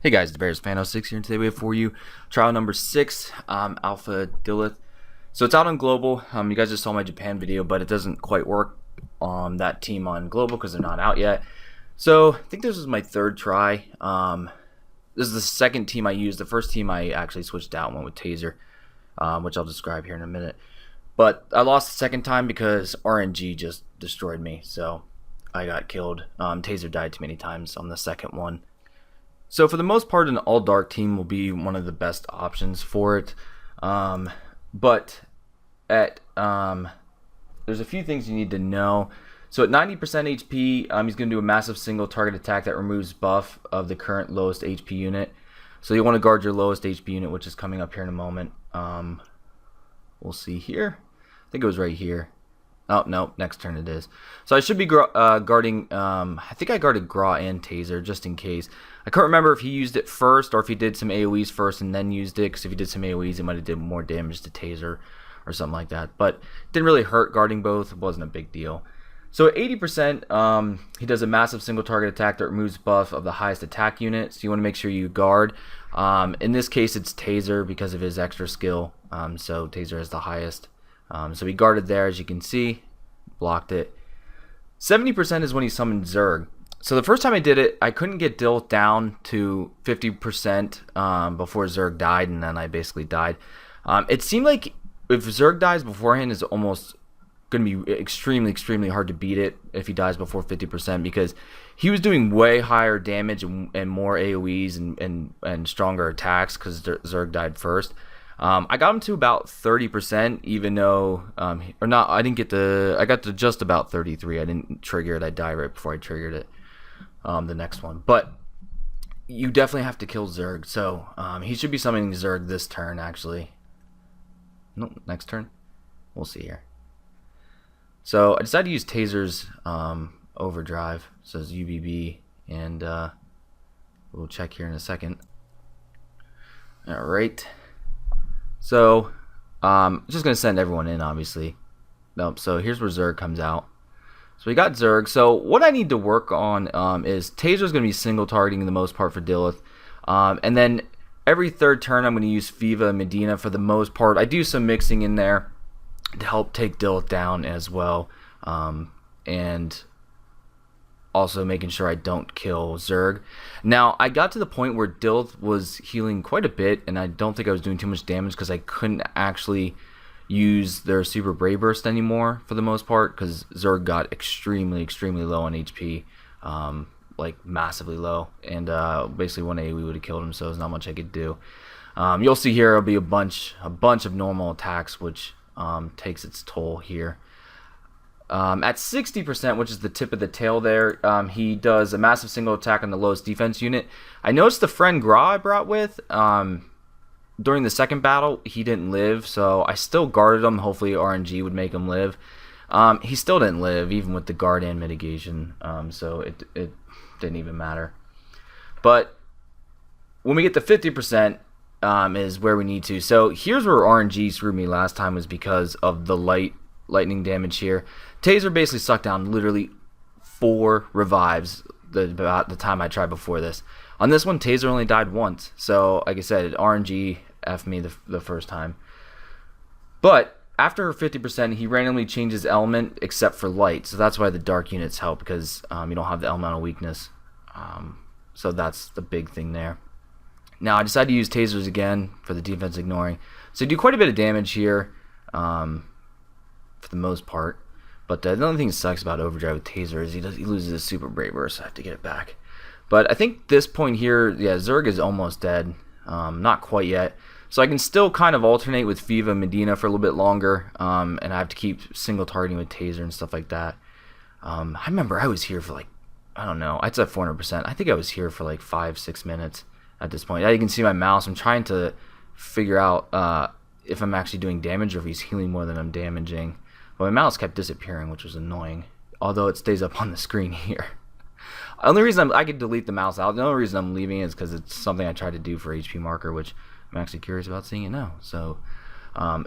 Hey guys, the Bears Fan 06 here, and today we have for you trial number 6, Afla Dilith. So it's out on global. You guys just saw my Japan video, but it doesn't quite work on that team on global because they're not out yet. So I think this was my third try. This is the second team I used. The first team I actually switched out and went with Taser, which I'll describe here in a minute. But I lost the second time because RNG just destroyed me, so I got killed. Taser died too many times on the second one. So for the most part, an all-dark team will be one of the best options for it. But at there's a few things you need to know. So at 90% HP, he's going to do a massive single target attack that removes buff of the current lowest HP unit. So you want to guard your lowest HP unit, which is coming up here in a moment. We'll see here. I think it was right here. Oh, no, next turn it is. So I should be guarding, I think I guarded Gra and Taser just in case. I can't remember if he used it first or if he did some AoEs first and then used it, because if he did some AoEs, it might have did more damage to Taser or something like that. But it didn't really hurt guarding both. It wasn't a big deal. So at 80%, he does a massive single target attack that removes buff of the highest attack unit. So you want to make sure you guard. In this case, it's Taser because of his extra skill. So Taser is the highest. So he guarded there, as you can see, blocked it. 70% is when he summoned Zerg. So the first time I did it, I couldn't get Dilith down to 50% before Zerg died, and then I basically died. It seemed like if Zerg dies beforehand, it's almost going to be extremely hard to beat it if he dies before 50%, because he was doing way higher damage and more AoEs and stronger attacks because Zerg died first. I got him to about 30%, even though, or not, I got to just about 33. I didn't trigger it. I died right before I triggered it, the next one. But you definitely have to kill Zerg. So he should be summoning Zerg this turn, actually. No, next turn. We'll see here. So I decided to use Taser's overdrive. It says UBB, and we'll check here in a second. All right. So, just going to send everyone in, obviously. Nope, so here's where Zerg comes out. So we got Zerg. So what I need to work on is Taser's going to be single targeting the most part for Dilith. And then every third turn I'm going to use Fiva and Medina for the most part. I do some mixing in there to help take Dilith down as well. And also making sure I don't kill Zerg. Now, I got to the point where Dilith was healing quite a bit, and I don't think I was doing too much damage because I couldn't actually use their Super Brave Burst anymore for the most part, because Zerg got extremely low on HP, like massively low, and basically one AoE would have killed him, so there's not much I could do. You'll see here it'll be a bunch of normal attacks, which takes its toll here. At 60%, which is the tip of the tail there, he does a massive single attack on the lowest defense unit. I noticed the friend Gra I brought with, during the second battle, he didn't live, so I still guarded him. Hopefully RNG would make him live. He still didn't live, even with the guard and mitigation, so it didn't even matter. But when we get to 50%, is where we need to. So here's where RNG screwed me last time, was because of the lightning damage here. Taser basically sucked down literally 4 revives about the time I tried before this. On this one, Taser only died once. So, like I said, RNG F'd me the first time. But after 50%, he randomly changes element except for light. So that's why the dark units help, because you don't have the elemental weakness. So that's the big thing there. Now, I decided to use Tasers again for the defense ignoring. So do quite a bit of damage here. For the most part, but the only thing that sucks about overdrive with Taser is he loses his Super Brave Burst, so I have to get it back. But I think this point here, yeah, Zerg is almost dead, not quite yet, so I can still kind of alternate with Fiva and Medina for a little bit longer, and I have to keep single targeting with Taser and stuff like that. I remember I was here for like, I don't know, I'd say 400%. I think I was here for like 5-6 minutes at this point. Now you can see my mouse. I'm trying to figure out if I'm actually doing damage or if he's healing more than I'm damaging. But my mouse kept disappearing, which was annoying, although it stays up on the screen here. The only reason I could delete the mouse out, the only reason I'm leaving it is because it's something I tried to do for HP marker, which I'm actually curious about seeing it now. So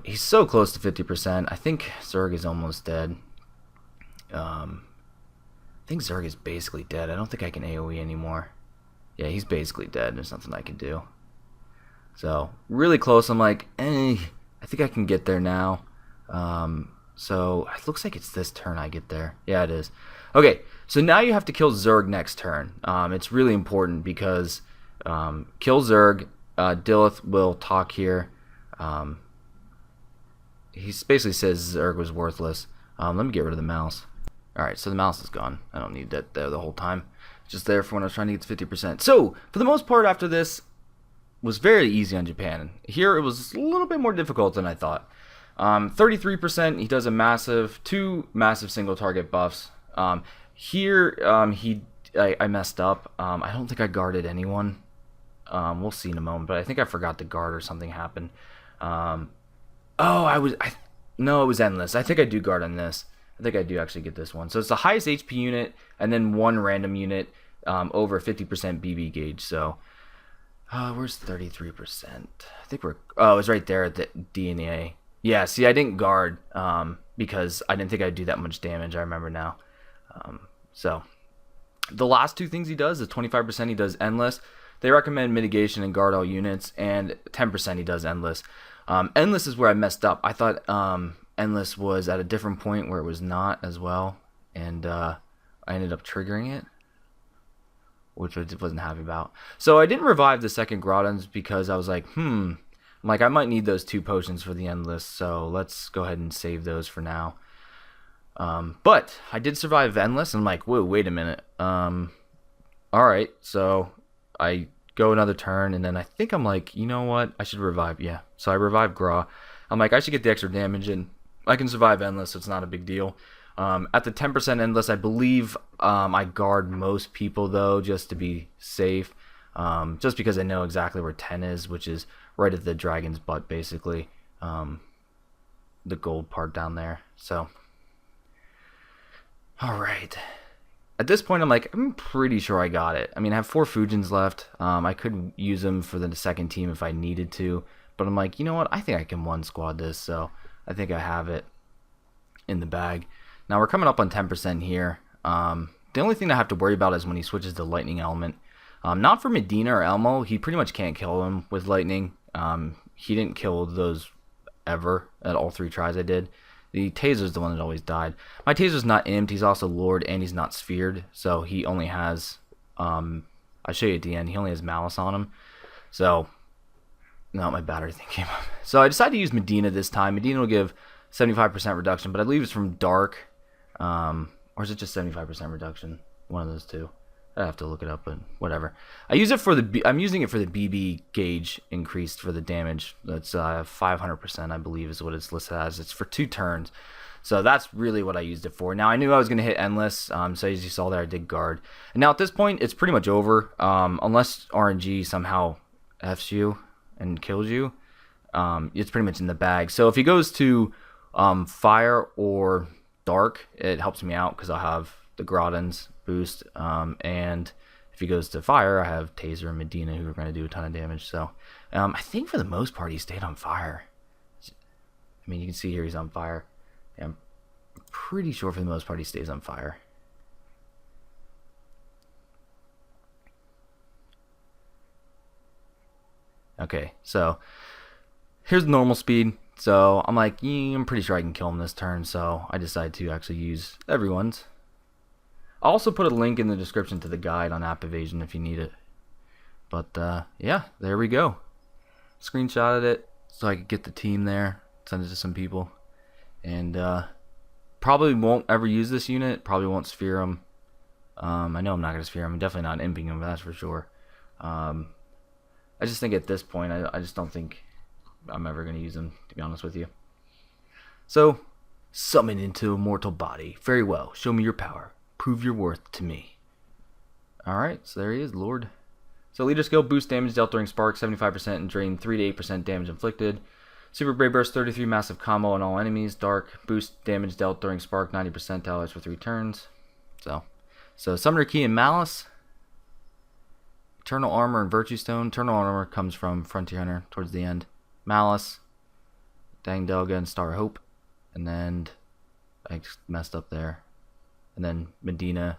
he's so close to 50%. I think Zerg is almost dead. I think Zerg is basically dead. I don't think I can AoE anymore. Yeah, he's basically dead. There's nothing I can do. So, really close. I'm like, I think I can get there now. So, it looks like it's this turn I get there. Yeah, it is. Okay, so now you have to kill Zerg next turn. It's really important because kill Zerg. Dilith will talk here. He basically says Zerg was worthless. Let me get rid of the mouse. Alright, so the mouse is gone. I don't need that there the whole time. It's just there for when I was trying to get to 50%. So, for the most part after this, was very easy on Japan. Here it was a little bit more difficult than I thought. 33%, he does two massive single target buffs. Here, I messed up. I don't think I guarded anyone. We'll see in a moment, but I think I forgot to guard or something happened. No, it was endless. I think I do guard on this. I think I do actually get this one. So it's the highest HP unit, and then one random unit over 50% BB gauge. So, where's 33%? I think it's right there at the D and the A. Yeah, see, I didn't guard because I didn't think I'd do that much damage. I remember now. So, the last two things he does is 25% he does endless. They recommend mitigation and guard all units, and 10% he does endless. Endless is where I messed up. I thought endless was at a different point where it was not as well, and I ended up triggering it, which I wasn't happy about. So I didn't revive the second Groudons because I was like, I might need those 2 potions for the endless, so let's go ahead and save those for now. But I did survive endless, and I'm like, whoa, wait a minute. Alright, so I go another turn, and then I think I'm like, you know what, I should revive. Yeah, so I revive Gra. I'm like, I should get the extra damage, and I can survive endless, so it's not a big deal. At the 10% endless, I believe I guard most people, though, just to be safe. Just because I know exactly where 10 is, which is right at the dragon's butt, basically. The gold part down there. So, alright. At this point, I'm pretty sure I got it. I mean, I have 4 Fujins left. I could use them for the second team if I needed to. But I'm like, you know what? I think I can one squad this. So I think I have it in the bag. Now we're coming up on 10% here. The only thing I have to worry about is when he switches to lightning element. Not for Medina or Elmo. He pretty much can't kill him with lightning. He didn't kill those ever at all 3 tries I did. The Taser's the one that always died. My Taser's not imped. He's also Lord, and he's not sphered. So he only has, I'll show you at the end, he only has Malice on him. So, no, my battery thing came up. So I decided to use Medina this time. Medina will give 75% reduction, but I believe it's from Dark. Or is it just 75% reduction? One of those two. I have to look it up, but whatever. I'm using it for the BB gauge increased for the damage. That's 500%, I believe, is what it's listed as. It's for 2 turns, so that's really what I used it for. Now I knew I was going to hit endless, so as you saw there, I did guard. And now at this point, it's pretty much over, unless RNG somehow f's you and kills you. It's pretty much in the bag. So if he goes to fire or dark, it helps me out because I'll have the Groudons boost, and if he goes to fire, I have Taser and Medina who are going to do a ton of damage. So I think for the most part he stayed on fire. I mean, you can see here he's on fire. Yeah, I'm pretty sure for the most part he stays on fire. Okay, so here's normal speed. So I'm like, I'm pretty sure I can kill him this turn, so I decided to actually use everyone's. I'll also put a link in the description to the guide on app evasion if you need it. But yeah, there we go. Screenshotted it so I could get the team there, send it to some people. And probably won't ever use this unit, probably won't sphere him. I know I'm not going to sphere him, I'm definitely not imping him, that's for sure. I just think at this point, I just don't think I'm ever going to use him, to be honest with you. So, summon into a mortal body. Very well, show me your power. Prove your worth to me. Alright, so there he is, Lord. So leader skill, boost damage dealt during spark, 75% and drain 3 to 8% damage inflicted. Super Brave Burst, 33 massive combo on all enemies. Dark, boost damage dealt during spark, 90% to allies for 3 turns. So Summoner Key and Malice. Eternal Armor and Virtue Stone. Eternal Armor comes from Frontier Hunter towards the end. Malice, Dang Delga, and Star Hope. And then I messed up there. And then Medina,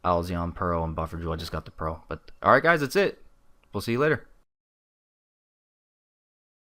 Alzion Pro and Buffer Jewel. I just got the Pro. But alright guys, that's it. We'll see you later.